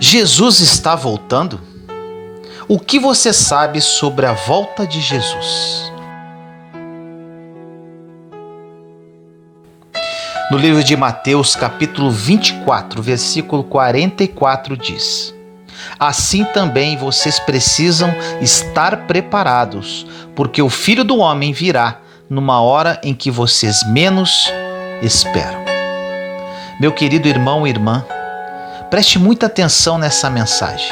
Jesus está voltando? O que você sabe sobre a volta de Jesus? No livro de Mateus, capítulo 24, versículo 44 diz: Assim também vocês precisam estar preparados, porque o Filho do Homem virá numa hora em que vocês menos esperam. Meu querido irmão e irmã, preste muita atenção nessa mensagem,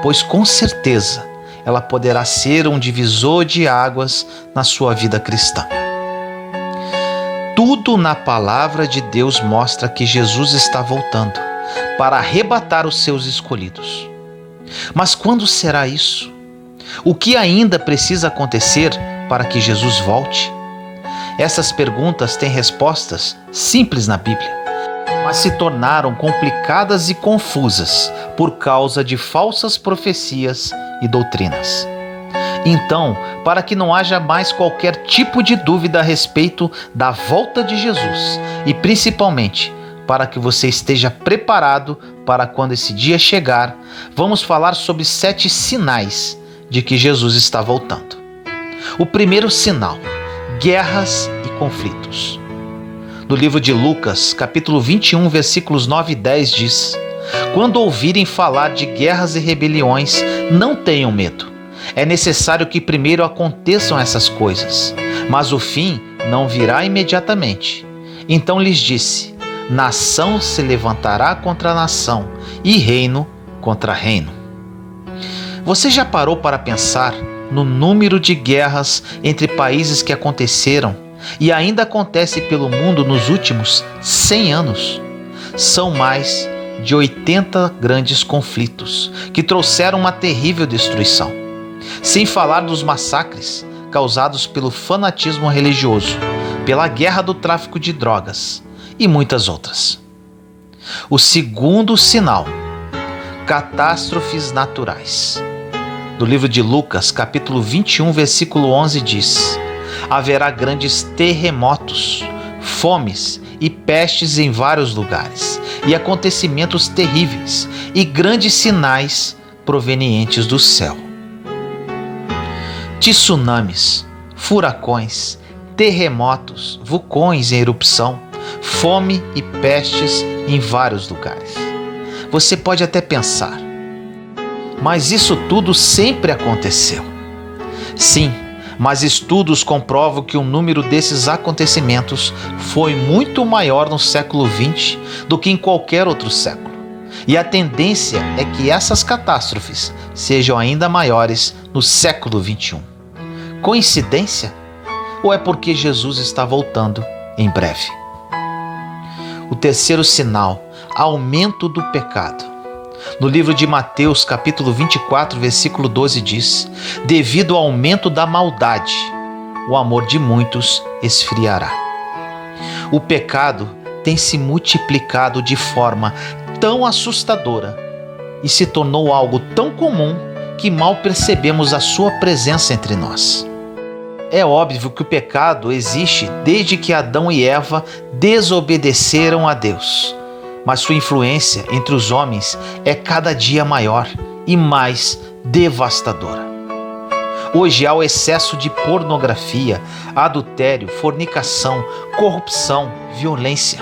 pois com certeza ela poderá ser um divisor de águas na sua vida cristã. Tudo na palavra de Deus mostra que Jesus está voltando para arrebatar os seus escolhidos. Mas quando será isso? O que ainda precisa acontecer para que Jesus volte? Essas perguntas têm respostas simples na Bíblia, mas se tornaram complicadas e confusas por causa de falsas profecias e doutrinas. Então, para que não haja mais qualquer tipo de dúvida a respeito da volta de Jesus e principalmente para que você esteja preparado para quando esse dia chegar, vamos falar sobre 7 sinais de que Jesus está voltando. O primeiro sinal: guerras e conflitos. No livro de Lucas, capítulo 21, versículos 9 e 10 diz: Quando ouvirem falar de guerras e rebeliões, não tenham medo. É necessário que primeiro aconteçam essas coisas, mas o fim não virá imediatamente. Então lhes disse: nação se levantará contra nação e reino contra reino. Você já parou para pensar no número de guerras entre países que aconteceram e ainda acontece pelo mundo nos últimos 100 anos? São mais de 80 grandes conflitos que trouxeram uma terrível destruição. Sem falar dos massacres causados pelo fanatismo religioso, pela guerra do tráfico de drogas e muitas outras. O segundo sinal: catástrofes naturais. No livro de Lucas, capítulo 21, versículo 11 diz: haverá grandes terremotos, fomes e pestes em vários lugares, e acontecimentos terríveis e grandes sinais provenientes do céu. Tsunamis, furacões, terremotos, vulcões em erupção, fome e pestes em vários lugares. Você pode até pensar, mas isso tudo sempre aconteceu. Sim, mas estudos comprovam que o número desses acontecimentos foi muito maior no século XX do que em qualquer outro século. E a tendência é que essas catástrofes sejam ainda maiores no século XXI. Coincidência? Ou é porque Jesus está voltando em breve? O terceiro sinal: aumento do pecado. No livro de Mateus, capítulo 24, versículo 12 diz: devido ao aumento da maldade, o amor de muitos esfriará. O pecado tem se multiplicado de forma tão assustadora e se tornou algo tão comum que mal percebemos a sua presença entre nós. É óbvio que o pecado existe desde que Adão e Eva desobedeceram a Deus, mas sua influência entre os homens é cada dia maior e mais devastadora. Hoje há o excesso de pornografia, adultério, fornicação, corrupção, violência.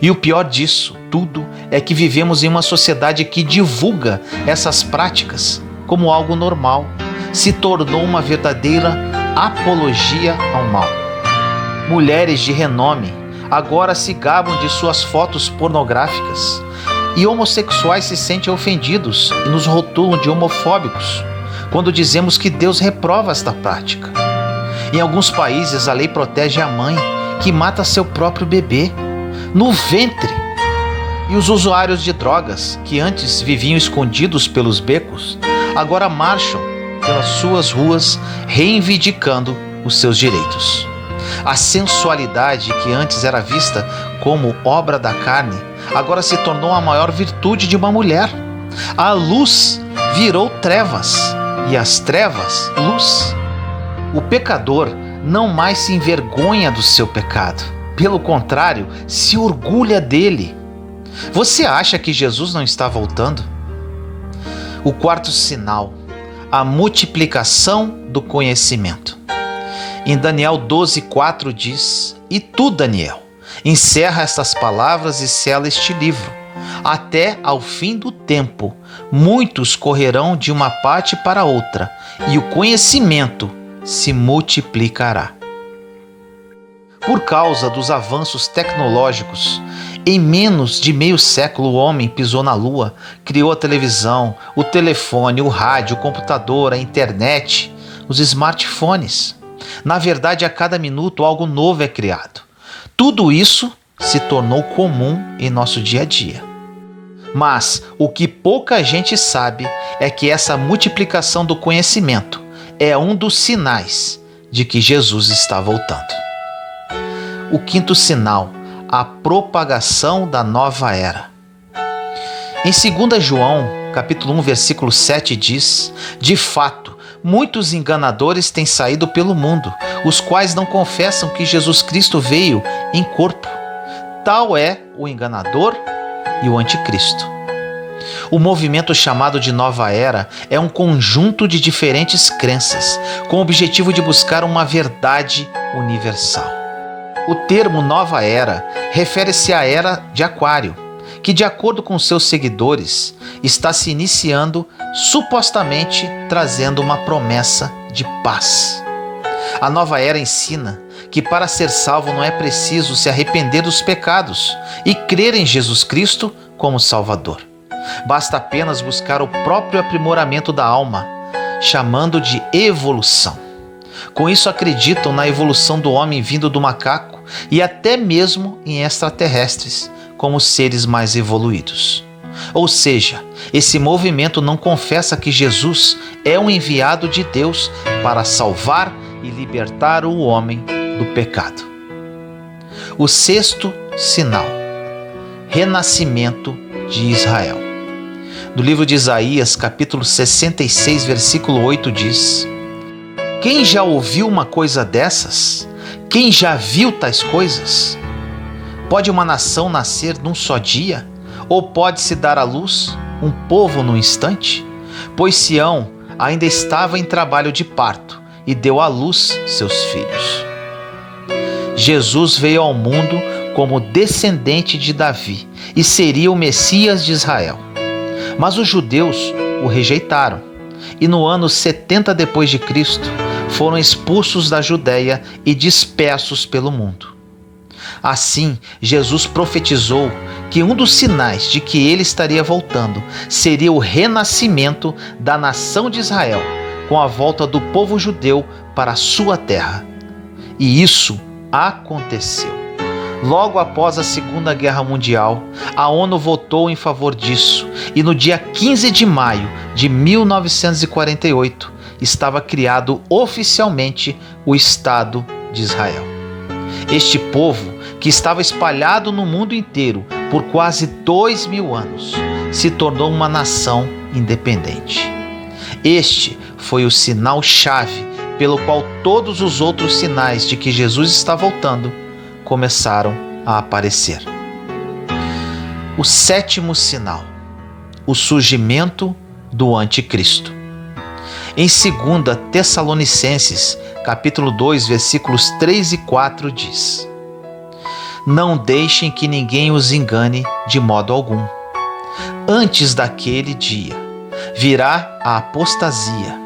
E o pior disso tudo é que vivemos em uma sociedade que divulga essas práticas como algo normal, se tornou uma verdadeira apologia ao mal. Mulheres de renome agora se gabam de suas fotos pornográficas e homossexuais se sentem ofendidos e nos rotulam de homofóbicos quando dizemos que Deus reprova esta prática. Em alguns países a lei protege a mãe que mata seu próprio bebê no ventre, e os usuários de drogas que antes viviam escondidos pelos becos agora marcham pelas suas ruas reivindicando os seus direitos. A sensualidade que antes era vista como obra da carne agora se tornou a maior virtude de uma mulher. A luz virou trevas e as trevas, luz. O pecador não mais se envergonha do seu pecado. Pelo contrário, se orgulha dele. Você acha que Jesus não está voltando? O quarto sinal, a multiplicação do conhecimento. Em Daniel 12:4 diz: E tu, Daniel, encerra estas palavras e sela este livro. Até ao fim do tempo, muitos correrão de uma parte para outra, e o conhecimento se multiplicará. Por causa dos avanços tecnológicos, em menos de meio século o homem pisou na lua, criou a televisão, o telefone, o rádio, o computador, a internet, os smartphones. Na verdade, a cada minuto algo novo é criado. Tudo isso se tornou comum em nosso dia a dia. Mas o que pouca gente sabe é que essa multiplicação do conhecimento é um dos sinais de que Jesus está voltando. O quinto sinal, a propagação da nova era. Em 2 João, capítulo 1, versículo 7 diz: De fato, muitos enganadores têm saído pelo mundo, os quais não confessam que Jesus Cristo veio em corpo. Tal é o enganador e o anticristo. O movimento chamado de Nova Era é um conjunto de diferentes crenças, com o objetivo de buscar uma verdade universal. O termo Nova Era refere-se à Era de Aquário, que, de acordo com seus seguidores, está se iniciando, supostamente trazendo uma promessa de paz. A Nova Era ensina que para ser salvo não é preciso se arrepender dos pecados e crer em Jesus Cristo como Salvador. Basta apenas buscar o próprio aprimoramento da alma, chamando de evolução. Com isso acreditam na evolução do homem vindo do macaco e até mesmo em extraterrestres, como seres mais evoluídos. Ou seja, esse movimento não confessa que Jesus é um enviado de Deus para salvar e libertar o homem do pecado. O sexto sinal, renascimento de Israel. No livro de Isaías, capítulo 66, versículo 8 diz: Quem já ouviu uma coisa dessas? Quem já viu tais coisas? Pode uma nação nascer num só dia? Ou pode-se dar à luz um povo num instante? Pois Sião ainda estava em trabalho de parto e deu à luz seus filhos. Jesus veio ao mundo como descendente de Davi e seria o Messias de Israel. Mas os judeus o rejeitaram e no ano 70 depois de Cristo foram expulsos da Judéia e dispersos pelo mundo. Assim, Jesus profetizou que um dos sinais de que ele estaria voltando seria o renascimento da nação de Israel, com a volta do povo judeu para a sua terra. E isso aconteceu. Logo após a Segunda Guerra Mundial, a ONU votou em favor disso e no dia 15 de maio de 1948 estava criado oficialmente o Estado de Israel. Este povo, que estava espalhado no mundo inteiro por quase 2000 anos, se tornou uma nação independente. Este foi o sinal-chave pelo qual todos os outros sinais de que Jesus está voltando começaram a aparecer. O sétimo sinal, o surgimento do anticristo. Em 2 Tessalonicenses, capítulo 2, versículos 3 e 4 diz: Não deixem que ninguém os engane de modo algum. Antes daquele dia virá a apostasia,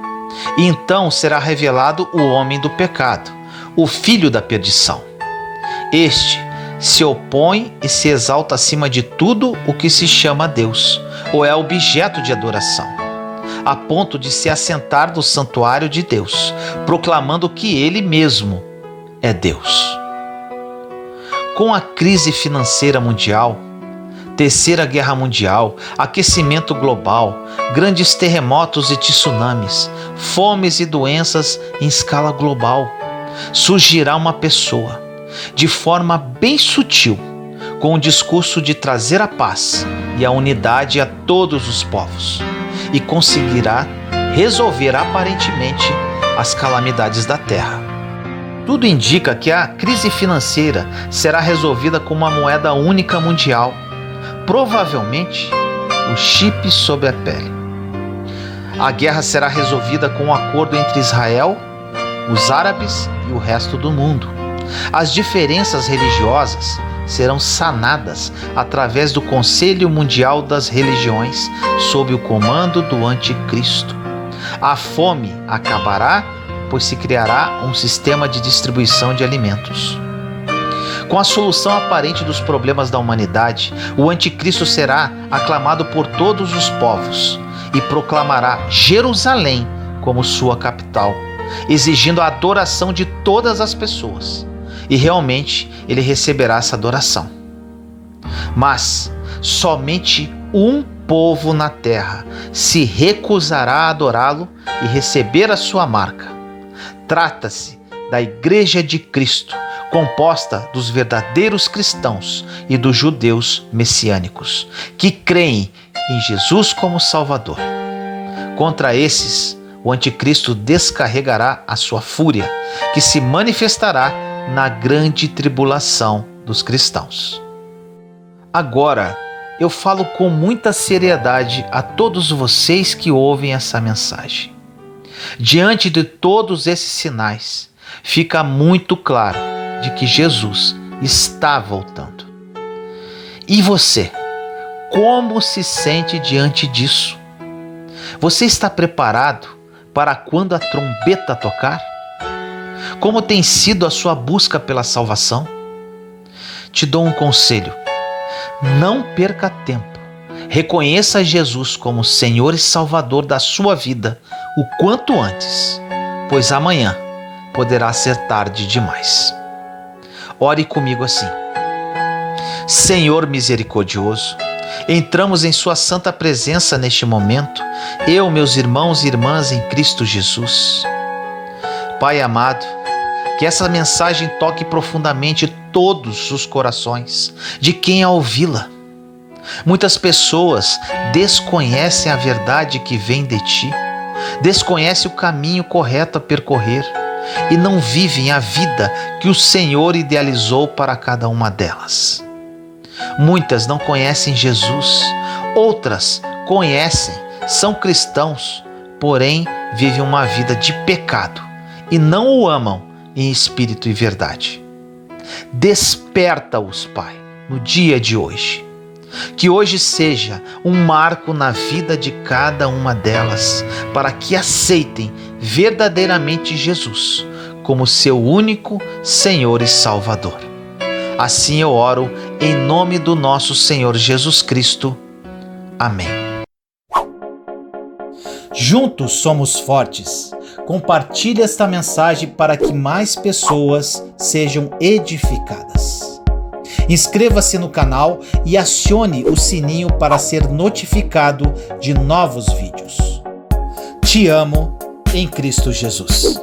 e então será revelado o homem do pecado, o filho da perdição. Este se opõe e se exalta acima de tudo o que se chama Deus, ou é objeto de adoração, a ponto de se assentar no santuário de Deus, proclamando que ele mesmo é Deus. Com a crise financeira mundial, Terceira Guerra Mundial, aquecimento global, grandes terremotos e tsunamis, fomes e doenças em escala global, surgirá uma pessoa, de forma bem sutil, com o discurso de trazer a paz e a unidade a todos os povos, e conseguirá resolver aparentemente as calamidades da terra. Tudo indica que a crise financeira será resolvida com uma moeda única mundial, provavelmente o chip sob a pele. A guerra será resolvida com um acordo entre Israel, os árabes e o resto do mundo. As diferenças religiosas serão sanadas através do Conselho Mundial das Religiões, sob o comando do Anticristo. A fome acabará, pois se criará um sistema de distribuição de alimentos. Com a solução aparente dos problemas da humanidade, o Anticristo será aclamado por todos os povos e proclamará Jerusalém como sua capital, exigindo a adoração de todas as pessoas. E realmente ele receberá essa adoração. Mas somente um povo na terra se recusará a adorá-lo e receber a sua marca. Trata-se da Igreja de Cristo, composta dos verdadeiros cristãos e dos judeus messiânicos, que creem em Jesus como Salvador. Contra esses, o Anticristo descarregará a sua fúria, que se manifestará na grande tribulação dos cristãos. Agora, eu falo com muita seriedade a todos vocês que ouvem essa mensagem. Diante de todos esses sinais, fica muito claro de que Jesus está voltando. E você, como se sente diante disso? Você está preparado para quando a trombeta tocar? Como tem sido a sua busca pela salvação? Te dou um conselho: não perca tempo. Reconheça Jesus como Senhor e Salvador da sua vida o quanto antes, pois amanhã poderá ser tarde demais. Ore comigo assim: Senhor misericordioso, entramos em sua santa presença neste momento, eu, meus irmãos e irmãs em Cristo Jesus. Pai amado, que essa mensagem toque profundamente todos os corações de quem a ouvi-la. Muitas pessoas desconhecem a verdade que vem de ti, desconhecem o caminho correto a percorrer e não vivem a vida que o Senhor idealizou para cada uma delas. Muitas não conhecem Jesus, outras conhecem, são cristãos, porém vivem uma vida de pecado e não o amam em espírito e verdade. Desperta-os, Pai, no dia de hoje. Que hoje seja um marco na vida de cada uma delas, para que aceitem verdadeiramente Jesus como seu único Senhor e Salvador. Assim eu oro em nome do nosso Senhor Jesus Cristo. Amém. Juntos somos fortes. Compartilhe esta mensagem para que mais pessoas sejam edificadas. Inscreva-se no canal e acione o sininho para ser notificado de novos vídeos. Te amo em Cristo Jesus.